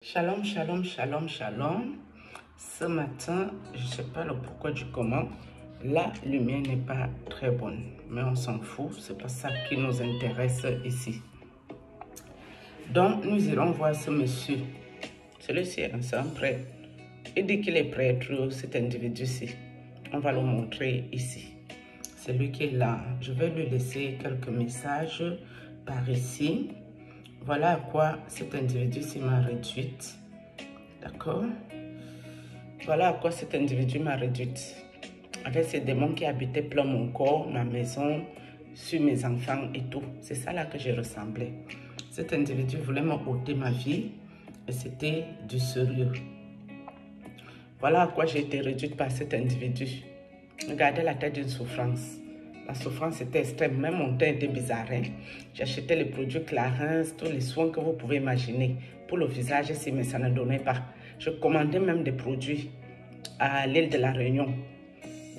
Shalom, shalom, shalom, shalom. Ce matin, je ne sais pas le pourquoi du comment, la lumière n'est pas très bonne. Mais on s'en fout, c'est pas ça qui nous intéresse ici. Donc, nous irons voir ce monsieur. Celui-ci, c'est un prêtre. Il dit qu'il est prêtre, cet individu-ci. On va le montrer ici. C'est lui qui est là. Je vais lui laisser quelques messages par ici. Voilà à quoi cet individu-ci m'a réduite. D'accord? Voilà à quoi cet individu m'a réduite. Avec ces démons qui habitaient plein mon corps, ma maison, sur mes enfants et tout. C'est ça là que j'ai ressemblé. Cet individu voulait me ôter ma vie et c'était du sérieux. Voilà à quoi j'ai été réduite par cet individu. Regardez la tête d'une souffrance. La souffrance était extrême, même mon teint était bizarre. Hein? J'achetais les produits Clarins, tous les soins que vous pouvez imaginer. Pour le visage ici, mais ça ne donnait pas. Je commandais même des produits à l'île de la Réunion.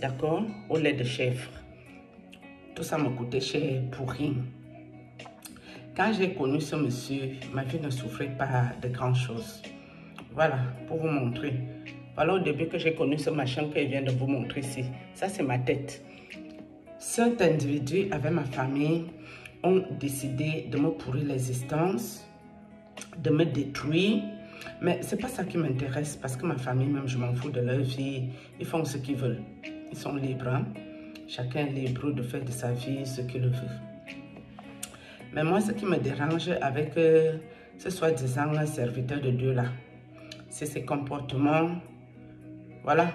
D'accord? Au lait de chèvre. Tout ça me coûtait cher pour rien. Quand j'ai connu ce monsieur, ma vie ne souffrait pas de grand chose. Voilà, pour vous montrer. Voilà au début que j'ai connu ce machin que je viens de vous montrer ici. Ça, c'est ma tête. Cet individu avec ma famille ont décidé de me pourrir l'existence, de me détruire. Mais ce n'est pas ça qui m'intéresse parce que ma famille, même je m'en fous de leur vie. Ils font ce qu'ils veulent. Ils sont libres. Hein? Chacun est libre de faire de sa vie ce qu'il veut. Mais moi, ce qui me dérange avec ce soi-disant serviteur de Dieu là, c'est ses comportements. Voilà.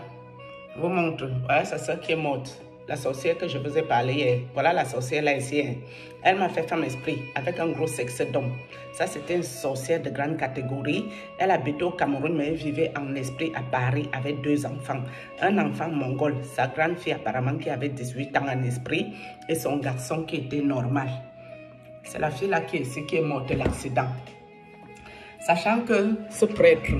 Je vous montre. Voilà sa soeur qui est morte. La sorcière que je vous ai parlé hier. Voilà la sorcière là ici. Hein. Elle m'a fait femme esprit avec un gros sexe d'homme. Ça, c'était une sorcière de grande catégorie. Elle habitait au Cameroun, mais elle vivait en esprit à Paris avec 2 enfants. Un enfant mongol, sa grande fille apparemment qui avait 18 ans en esprit, et son garçon qui était normal. C'est la fille là qui est ici qui est morte de l'accident. Sachant que ce prêtre,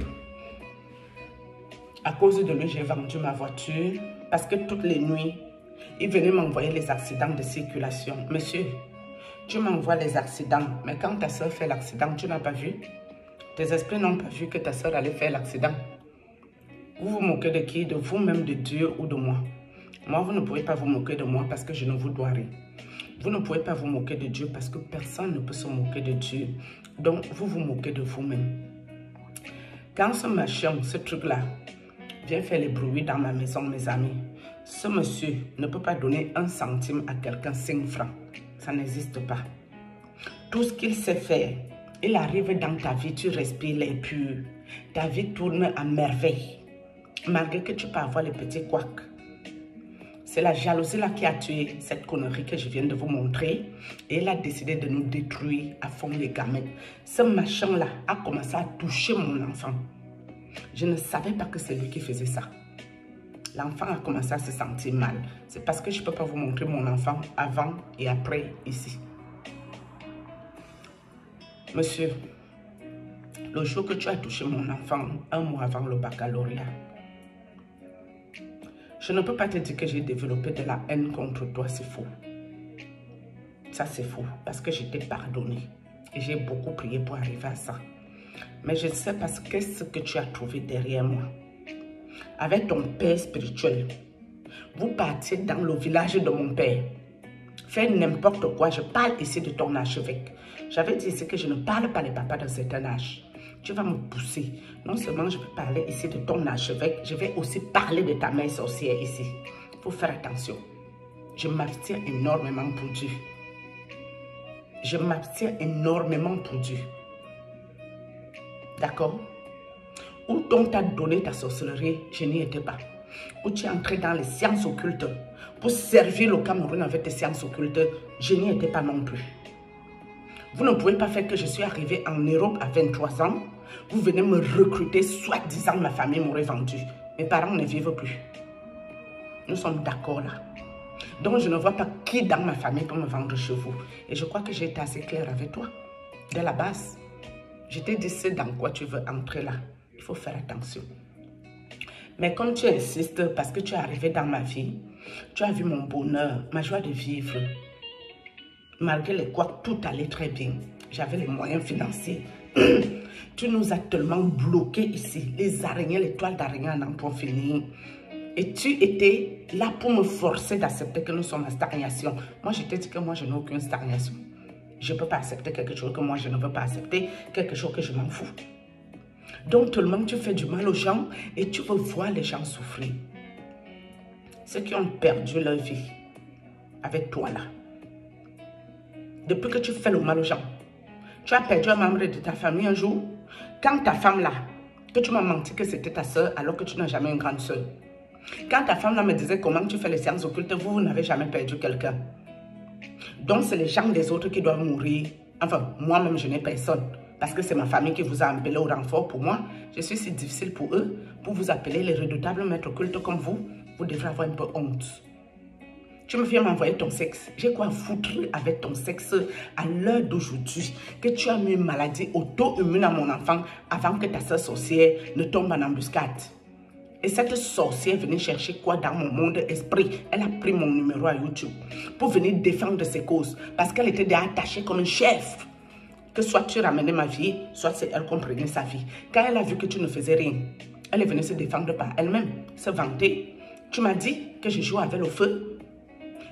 à cause de lui, j'ai vendu ma voiture parce que toutes les nuits, il venait m'envoyer les accidents de circulation. Monsieur, tu m'envoies les accidents, mais quand ta soeur fait l'accident, tu n'as pas vu? Tes esprits n'ont pas vu que ta soeur allait faire l'accident. Vous vous moquez de qui? De vous-même, de Dieu ou de moi? Moi, vous ne pouvez pas vous moquer de moi parce que je ne vous dois rien. Vous ne pouvez pas vous moquer de Dieu parce que personne ne peut se moquer de Dieu. Donc, vous vous moquez de vous-même. Quand ce machin, ce truc-là, vient faire les bruits dans ma maison, mes amis, ce monsieur ne peut pas donner 1 centime à quelqu'un 5 francs. Ça n'existe pas. Tout ce qu'il sait faire, il arrive dans ta vie, tu respires l'air pur. Ta vie tourne à merveille. Malgré que tu peux avoir les petits couacs. C'est la jalousie là qui a tué cette connerie que je viens de vous montrer. Et il a décidé de nous détruire à fond les gamètes. Ce machin là a commencé à toucher mon enfant. Je ne savais pas que c'est lui qui faisait ça. L'enfant a commencé à se sentir mal. C'est parce que je ne peux pas vous montrer mon enfant avant et après ici. Monsieur, le jour que tu as touché mon enfant, 1 mois avant le baccalauréat, je ne peux pas te dire que j'ai développé de la haine contre toi, c'est faux. Ça, c'est faux parce que je t'ai pardonné et j'ai beaucoup prié pour arriver à ça. Mais je ne sais pas qu'est-ce que tu as trouvé derrière moi. Avec ton père spirituel, vous partiez dans le village de mon père. Faire n'importe quoi. Je parle ici de ton archevêque. J'avais dit ici que je ne parle pas des papas d'un certain âge. Tu vas me pousser. Non seulement je vais parler ici de ton archevêque, je vais aussi parler de ta mère sorcière ici. Il faut faire attention. Je m'abstiens énormément pour Dieu. Je m'abstiens énormément pour Dieu. D'accord? Où on t'a donné ta sorcellerie, je n'y étais pas. Où tu es entré dans les sciences occultes pour servir le Cameroun avec tes sciences occultes, je n'y étais pas non plus. Vous ne pouvez pas faire que je suis arrivée en Europe à 23 ans. Vous venez me recruter, soi-disant ma famille m'aurait vendu. Mes parents ne vivent plus. Nous sommes d'accord là. Donc je ne vois pas qui dans ma famille peut me vendre chez vous. Et je crois que j'ai été assez claire avec toi. Dès la base, je t'ai dit c'est dans quoi tu veux entrer là. Il faut faire attention. Mais comme tu insistes parce que tu es arrivé dans ma vie, tu as vu mon bonheur, ma joie de vivre. Malgré les couacs, tout allait très bien. J'avais les moyens financiers. Tu nous as tellement bloqués ici. Les araignées, les toiles d'araignée n'en point finir. Et tu étais là pour me forcer d'accepter que nous sommes en stagnation. Moi, je t'ai dit que moi, je n'ai aucune stagnation. Je ne peux pas accepter quelque chose que moi, je ne veux pas accepter. Quelque chose que je m'en fous. Donc, tout le monde, tu fais du mal aux gens et tu veux voir les gens souffrir. Ceux qui ont perdu leur vie avec toi là. Depuis que tu fais le mal aux gens, tu as perdu un membre de ta famille un jour. Quand ta femme là, que tu m'as menti que c'était ta soeur alors que tu n'as jamais une grande soeur. Quand ta femme là me disait comment tu fais les séances occultes, vous n'avez jamais perdu quelqu'un. Donc c'est les gens des autres qui doivent mourir. Enfin, moi-même je n'ai personne. Parce que c'est ma famille qui vous a appelé au renfort pour moi. Je suis si difficile pour eux. Pour vous appeler les redoutables maîtres occultes comme vous, vous devrez avoir un peu honte. Tu me viens m'envoyer ton sexe. J'ai quoi foutre avec ton sexe à l'heure d'aujourd'hui que tu as mis une maladie auto-immune à mon enfant avant que ta soeur sorcière ne tombe en embuscade. Et cette sorcière venait chercher quoi dans mon monde esprit? Elle a pris mon numéro à YouTube pour venir défendre ses causes parce qu'elle était déjà attachée comme un chef. Que soit tu ramenais ma vie, soit c'est elle comprenait sa vie. Quand elle a vu que tu ne faisais rien, elle est venue se défendre par elle-même, se vanter. Tu m'as dit que je joue avec le feu.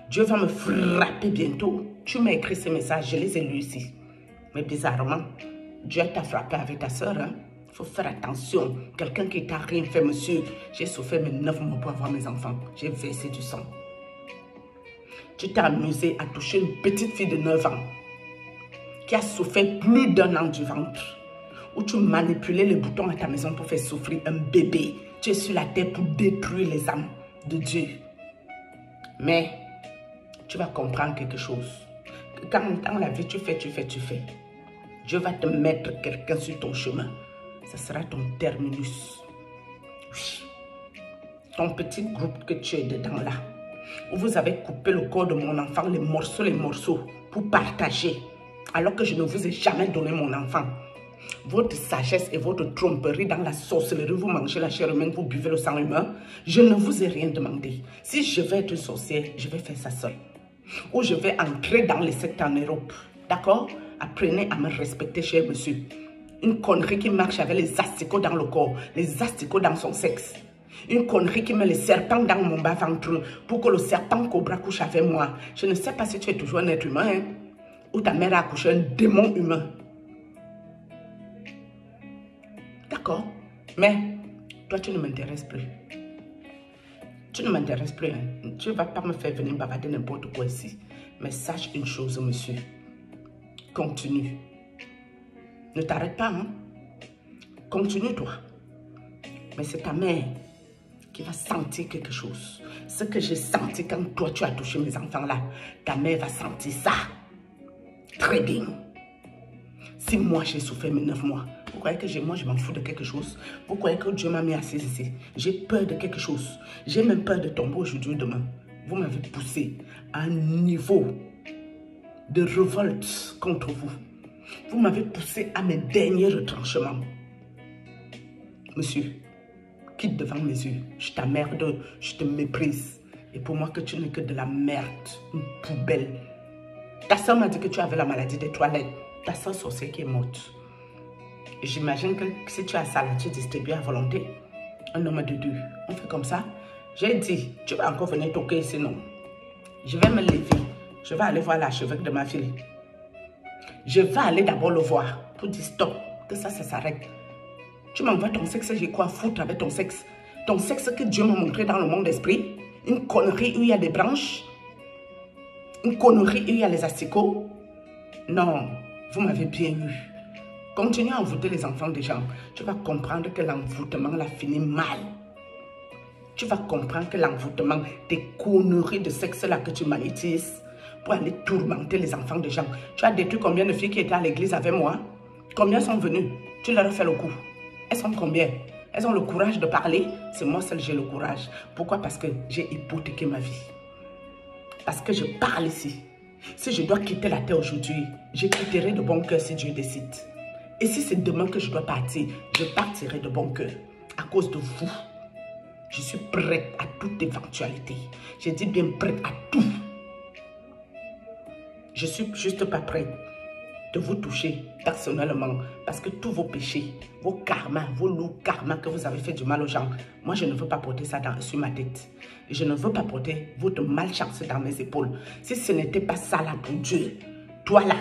Dieu va me frapper bientôt. Tu m'as écrit ces messages, je les ai lus ici. Mais bizarrement, Dieu t'a frappé avec ta soeur, hein? Il faut faire attention. Quelqu'un qui t'a rien fait, monsieur. J'ai souffert mes 9 mois pour avoir mes enfants. J'ai versé du sang. Tu t'es amusé à toucher une petite fille de 9 ans qui a souffert plus d'1 an du ventre. Où tu manipulais les boutons à ta maison pour faire souffrir un bébé. Tu es sur la terre pour détruire les âmes de Dieu. Mais tu vas comprendre quelque chose. Quand dans la vie tu fais. Dieu va te mettre quelqu'un sur ton chemin. Ce sera ton terminus. Oui. Ton petit groupe que tu es dedans là. Où vous avez coupé le corps de mon enfant, les morceaux, pour partager. Alors que je ne vous ai jamais donné mon enfant. Votre sagesse et votre tromperie dans la sorcellerie, vous mangez la chair humaine, vous buvez le sang humain. Je ne vous ai rien demandé. Si je vais être une sorcière, je vais faire ça seule. Ou je vais entrer dans les sectes en Europe. D'accord? Apprenez à me respecter, cher monsieur. Une connerie qui marche avec les asticots dans le corps, les asticots dans son sexe. Une connerie qui met les serpents dans mon bas-ventre pour que le serpent cobra couche avec moi. Je ne sais pas si tu es toujours un être humain, hein, ou ta mère a accouché un démon humain. D'accord? Mais toi, tu ne m'intéresses plus. Tu ne m'intéresses plus. Hein. Tu ne vas pas me faire venir bavarder n'importe quoi ici. Mais sache une chose, monsieur. Continue. Ne t'arrête pas, hein? Continue, toi. Mais c'est ta mère qui va sentir quelque chose. Ce que j'ai senti quand toi, tu as touché mes enfants là, ta mère va sentir ça. Très bien. Si moi, j'ai souffert mes 9 mois, vous croyez que moi, je m'en fous de quelque chose? Vous croyez que Dieu m'a mis assise ici? J'ai peur de quelque chose. J'ai même peur de tomber aujourd'hui ou demain. Vous m'avez poussé à un niveau de révolte contre vous. Vous m'avez poussé à mes derniers retranchements. Monsieur, quitte devant mes yeux. Je t'emmerde, je te méprise. Et pour moi, que tu n'es que de la merde, une poubelle. Ta soeur m'a dit que tu avais la maladie des toilettes. Ta soeur sorcière qui est morte. J'imagine que si tu as ça là, tu distribues à volonté. Un homme de deux. On fait comme ça. J'ai dit, tu vas encore venir toquer ici, non? Je vais me lever. Je vais aller voir l'archevêque de ma fille. Je vais aller d'abord le voir pour dire stop, que ça s'arrête. Tu m'envoies ton sexe, j'ai quoi foutre avec ton sexe? Ton sexe que Dieu m'a montré dans le monde d'esprit. Une connerie où il y a des branches. Une connerie où il y a les asticots. Non, vous m'avez bien eu. Continue à envoûter les enfants des gens. Tu vas comprendre que l'envoûtement l'a fini mal. Tu vas comprendre que l'envoûtement, tes conneries de sexe là que tu magnétises pour aller tourmenter les enfants des gens. Tu as détruit combien de filles qui étaient à l'église avec moi? Combien sont venues? Tu leur as fait le coup. Elles sont combien? Elles ont le courage de parler? C'est moi seule j'ai le courage. Pourquoi? Parce que j'ai hypothéqué ma vie. Parce que je parle ici. Si je dois quitter la terre aujourd'hui, je quitterai de bon cœur si Dieu décide. Et si c'est demain que je dois partir, je partirai de bon cœur. À cause de vous. Je suis prête à toute éventualité. J'ai dit bien prête à tout. Je suis juste pas prête de vous toucher personnellement. Parce que tous vos péchés, vos karmas, vos lourds karmas que vous avez fait du mal aux gens, moi je ne veux pas porter ça sur ma tête. Je ne veux pas porter votre malchance dans mes épaules. Si ce n'était pas ça là pour Dieu, toi là,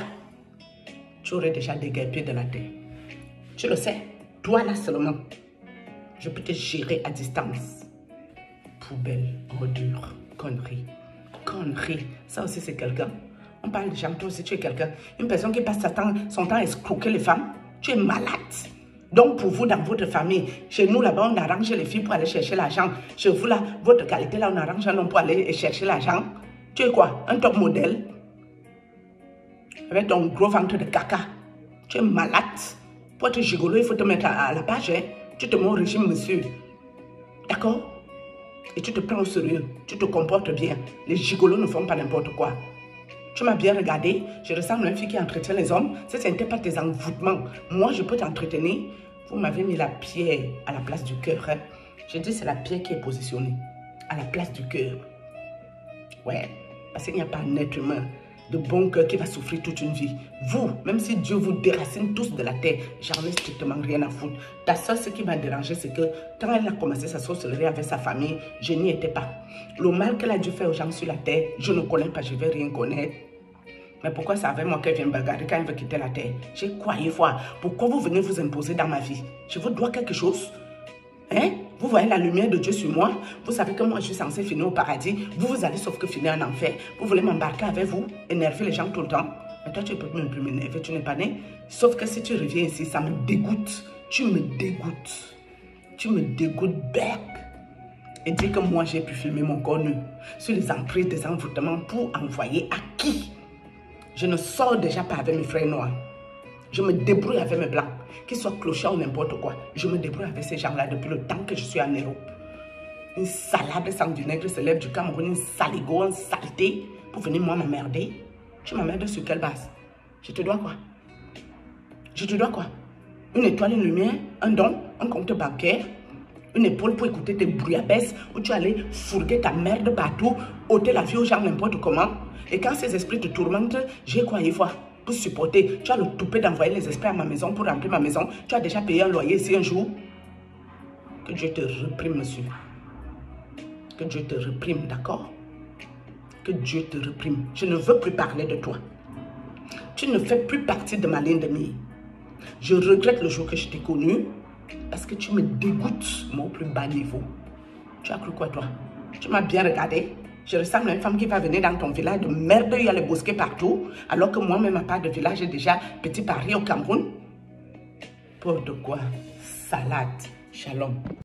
tu aurais déjà déguerpi de la terre. Tu le sais, toi là seulement, je peux te gérer à distance. Poubelle, ordure, connerie. Connerie, ça aussi c'est quelqu'un. On parle de gens, toi aussi tu es quelqu'un. Une personne qui passe son temps à escroquer les femmes, tu es malade. Donc pour vous, dans votre famille, chez nous là-bas, on arrange les filles pour aller chercher l'argent. Chez vous là, votre qualité là, on arrange un homme pour aller chercher l'argent. Tu es quoi? Un top modèle? Avec ton gros ventre de caca. Tu es malade. Pour être gigolo, il faut te mettre à la page. Hein? Tu te mets au régime, monsieur. D'accord? Et tu te prends au sérieux. Tu te comportes bien. Les gigolos ne font pas n'importe quoi. Tu m'as bien regardé. Je ressemble à une fille qui entretient les hommes. Ce n'était pas tes envoûtements. Moi, je peux t'entretenir. Vous m'avez mis la pierre à la place du cœur. Hein? Je dis c'est la pierre qui est positionnée à la place du cœur. Ouais. Parce qu'il n'y a pas un être humain de bon cœur qui va souffrir toute une vie. Vous, même si Dieu vous déracine tous de la terre, j'en ai strictement rien à foutre. Ta soeur, ce qui m'a dérangé, c'est que quand elle a commencé sa sorcellerie avec sa famille, je n'y étais pas. Le mal qu'elle a dû faire aux gens sur la terre, je ne connais pas, je ne vais rien connaître. Mais pourquoi c'est avec moi qu'elle vient me bagarrer quand elle veut quitter la terre? J'ai croyé voir. Pourquoi vous venez vous imposer dans ma vie? Je vous dois quelque chose? Hein? Vous voyez la lumière de Dieu sur moi. Vous savez que moi, je suis censée finir au paradis. Vous allez sauf que finir en enfer. Vous voulez m'embarquer avec vous, énerver les gens tout le temps. Mais toi, tu ne peux même plus m'énerver. Tu n'es pas né. Sauf que si tu reviens ici, ça me dégoûte. Tu me dégoûtes. Tu me dégoûtes, bec. Et dis que moi, j'ai pu filmer mon corps nu sur les entrées des envoûtements pour envoyer à qui? Je ne sors déjà pas avec mes frères noirs. Je me débrouille avec mes blancs, qu'ils soient clochards ou n'importe quoi. Je me débrouille avec ces gens-là depuis le temps que je suis en Europe. Une salade sans vinaigre se lève du Cameroun, une saligo, une saleté, pour venir moi m'emmerder. Tu m'emmerdes sur quelle base? Je te dois quoi? Je te dois quoi? Une étoile, une lumière, un don, un compte bancaire, une épaule pour écouter tes bouillabaisse où tu allais fourguer ta merde partout, ôter la vie aux gens n'importe comment. Et quand ces esprits te tourmentent, j'ai quoi y voir? Pour supporter, tu as le toupet d'envoyer les esprits à ma maison pour remplir ma maison. Tu as déjà payé un loyer ici un jour. Que Dieu te réprime, monsieur. Que Dieu te réprime, d'accord? Que Dieu te réprime. Je ne veux plus parler de toi. Tu ne fais plus partie de ma ligne de mire. Je regrette le jour que je t'ai connu parce que tu me dégoûtes, moi, au plus bas niveau. Tu as cru quoi, toi? Tu m'as bien regardé. Je ressemble à une femme qui va venir dans ton village de merde, il y a les bosquets partout, alors que moi-même, à part de village, j'ai déjà petit Paris au Cameroun. Pour de quoi? Salade. Shalom.